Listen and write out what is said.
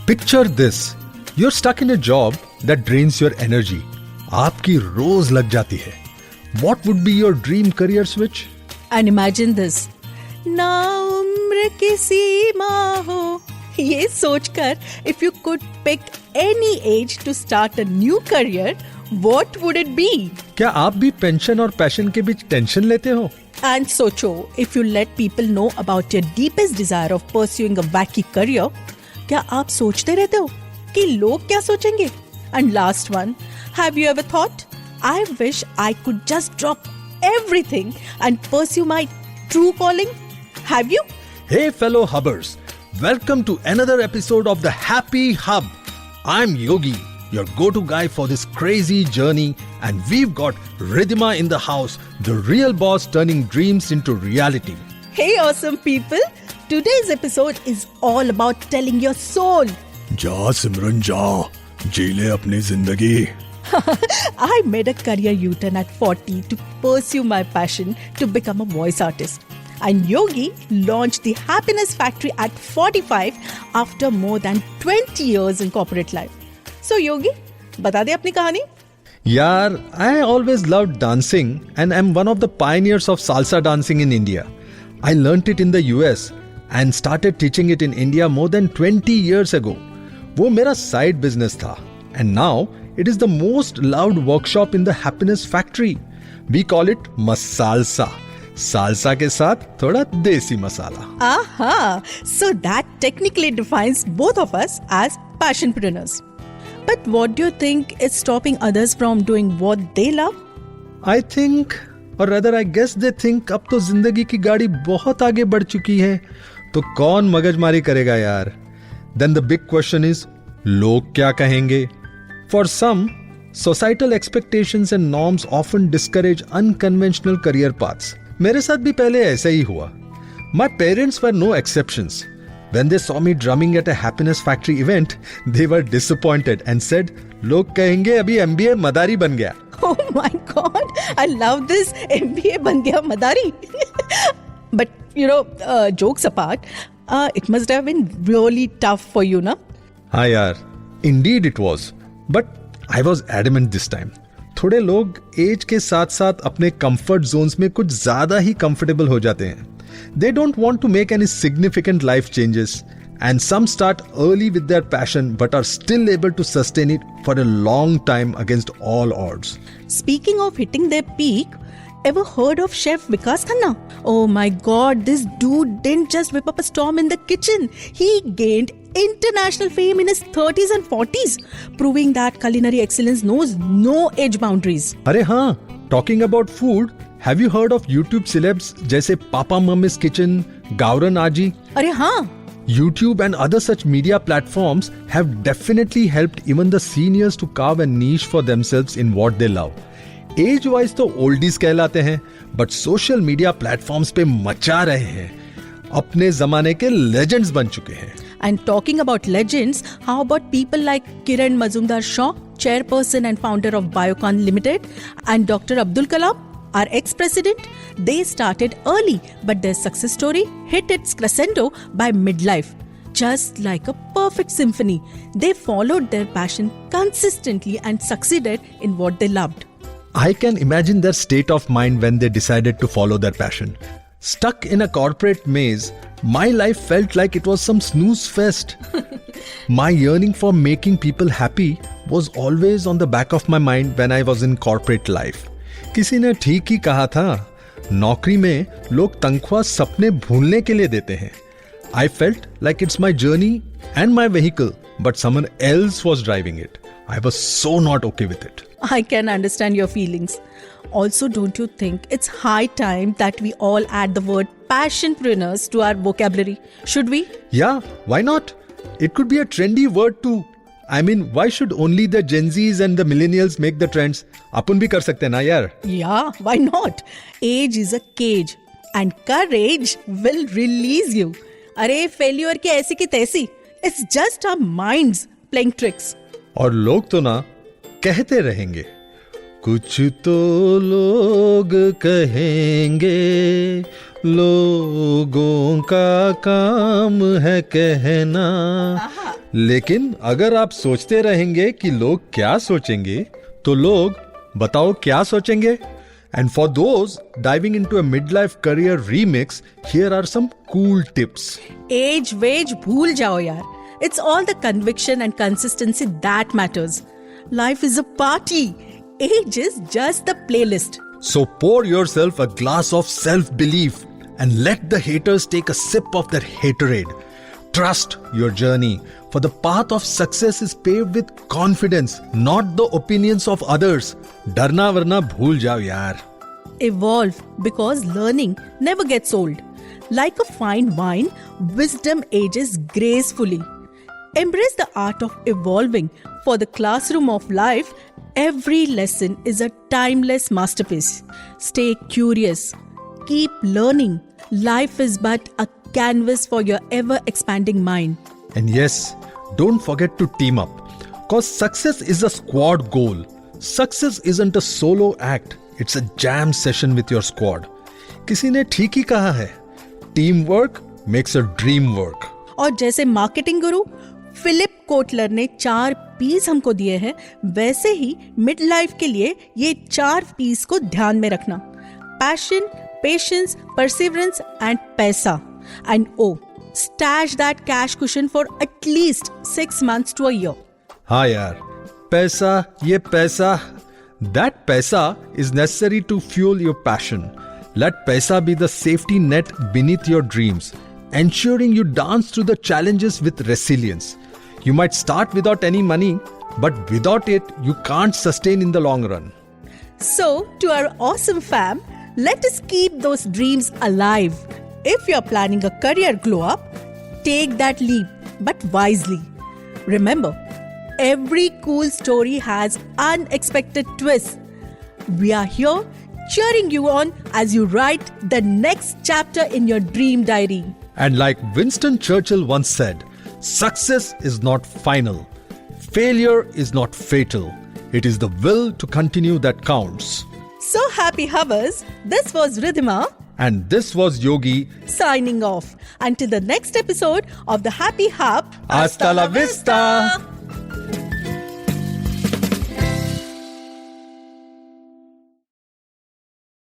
Picture this. You're stuck in a job that drains your energy. आपकी रोज लग जाती है. What would be your dream career switch? And imagine this. ना उम्र की सीमा हो. ये सोचकर, if you could pick any age to start a new career, what would it be? क्या आप भी पेंशन और पैशन के बीच टेंशन लेते हो? And socho, if you let people know about your deepest desire of pursuing a wacky career, क्या आप सोचते रहते हो कि लोग क्या सोचेंगे? And last one, have you ever thought, I wish I could just drop everything and pursue my true calling? Have you? Hey fellow Hubbers, welcome to another episode of the Happy Hub. I'm Yogi, your go-to guy for this crazy journey, and we've got Ridhima in the house, the real boss turning dreams into reality. Hey awesome people, today's episode is all about telling your soul. जा सिमरन जा, जी ले अपनी जिंदगी. I made a career U-turn at 40 to pursue my passion to become a voice artist. And Yogi launched the Happiness Factory at 45 after more than 20 years in corporate life. So Yogi, बता दे अपनी कहानी. यार, I always loved dancing and I'm one of the pioneers of salsa dancing in India. I learnt it in the US and started teaching it in India more than 20 years ago. वो मेरा side business था. And now it is the most loved workshop in the Happiness Factory. We call it Masalsa. Salsa के साथ थोड़ा देसी मसाला. Aha! So that technically defines both of us as passionpreneurs. But what do you think is stopping others from doing what they love? I think, or rather I guess they think अब तो जिंदगी की गाड़ी बहुत आगे बढ़ चुकी है, तो कौन मगजमारी करेगा यार? Then the big question is, लोग क्या कहेंगे? For some, societal expectations and norms often discourage unconventional career paths. मेरे साथ भी पहले ऐसा ही हुआ. My parents were no exceptions. When they saw me drumming at a Happiness Factory event, they were disappointed and said, लोग कहेंगे अभी MBA मदारी बन गया. Oh my God! I love this MBA बन गया मदारी. But you know, jokes apart, it must have been really tough for you, na? हाँ यार, indeed it was. But I was adamant this time. थोड़े लोग as के साथ साथ अपने कंफर्ट जोन्स में कुछ ज्यादा ही कंफर्टेबल हो जाते हैं. They don't want to make any significant life changes, and some start early with their passion but are still able to sustain it for a long time against all odds. Speaking of hitting their peak, ever heard of Chef Vikas Khanna? Oh my God, this dude didn't just whip up a storm in the kitchen. He gained international fame in his 30s and 40s, proving that culinary excellence knows no age boundaries. अरे हाँ, talking about food, have you heard of YouTube celebs जैसे Papa Mummy's Kitchen, Gauran Aji? अरे हाँ. YouTube and other such media platforms have definitely helped even the seniors to carve a niche for themselves in what they love. Age wise तो oldies कहलाते हैं, but social media platforms पे मचा रहे हैं. अपने जमाने के लेजेंड्स बन चुके हैं. And talking about legends, how about people like Kiran Mazumdar-Shaw, chairperson and founder of Biocon Limited, and Dr. Abdul Kalam, our ex-president? They started early, but their success story hit its crescendo by midlife. Just like a perfect symphony, they followed their passion consistently and succeeded in what they loved. I can imagine their state of mind when they decided to follow their passion. Stuck in a corporate maze, my life felt like it was some snooze fest. My yearning for making people happy was always on the back of my mind when I was in corporate life. किसी ने ठीक ही कहा था, नौकरी में लोग तनख्वाह सपने भूलने के लिए देते हैं. I felt like it's my journey and my vehicle, but someone else was driving it. I was so not okay with it. I can understand your feelings. Also, don't you think it's high time that we all add the word passionpreneurs to our vocabulary? Should we? Yeah, why not? It could be a trendy word too. I mean, why should only the Gen Zs and the millennials make the trends? अपन भी कर सकते हैं ना यार. Yeah, why not? Age is a cage and courage will release you. अरे failure की ऐसी की तैसी. It's just our minds playing tricks. और लोग तो ना कहते रहेंगे, कुछ तो लोग कहेंगे, लोगों का काम है कहना, लेकिन अगर आप सोचते रहेंगे कि लोग क्या सोचेंगे, तो लोग बताओ क्या सोचेंगे? And for those diving into a midlife career remix, here are some cool tips. Age wage भूल जाओ यार. It's all the conviction and consistency that matters. Life is a party. Age is just the playlist. So pour yourself a glass of self-belief and let the haters take a sip of their haterade. Trust your journey, for the path of success is paved with confidence, not the opinions of others. डरना वरना भूल जाओ यार. Evolve, because learning never gets old. Like a fine wine, wisdom ages gracefully. Embrace the art of evolving. For the classroom of life, every lesson is a timeless masterpiece. Stay curious. Keep learning. Life is but a canvas for your ever-expanding mind. And yes, don't forget to team up. Cause success is a squad goal. Success isn't a solo act. It's a jam session with your squad. किसी ने ठीक ही कहा है, teamwork makes a dream work. और जैसे marketing गुरु Philip Kotler ने 4 P's हमको दिए हैं, वैसे ही मिड लाइफ के लिए ये 4 P's को ध्यान में रखना. पैशन, पेशेंस, परसिवरेंस एंड पैसा. And oh, stash that cash cushion for at least 6 months to a year. हाँ यार, पैसा, ये पैसा. That paisa is necessary to fuel your passion. Let paisa be the safety net beneath your dreams, ensuring you dance through the challenges with resilience. You might start without any money, but without it, you can't sustain in the long run. So, to our awesome fam, let us keep those dreams alive. If you're planning a career glow up, take that leap, but wisely. Remember, every cool story has unexpected twists. We are here cheering you on as you write the next chapter in your dream diary. And like Winston Churchill once said, success is not final. Failure is not fatal. It is the will to continue that counts. So happy Havas, this was Ridhima. And this was Yogi. Signing off. Until the next episode of the Happy Hub. Hasta la vista.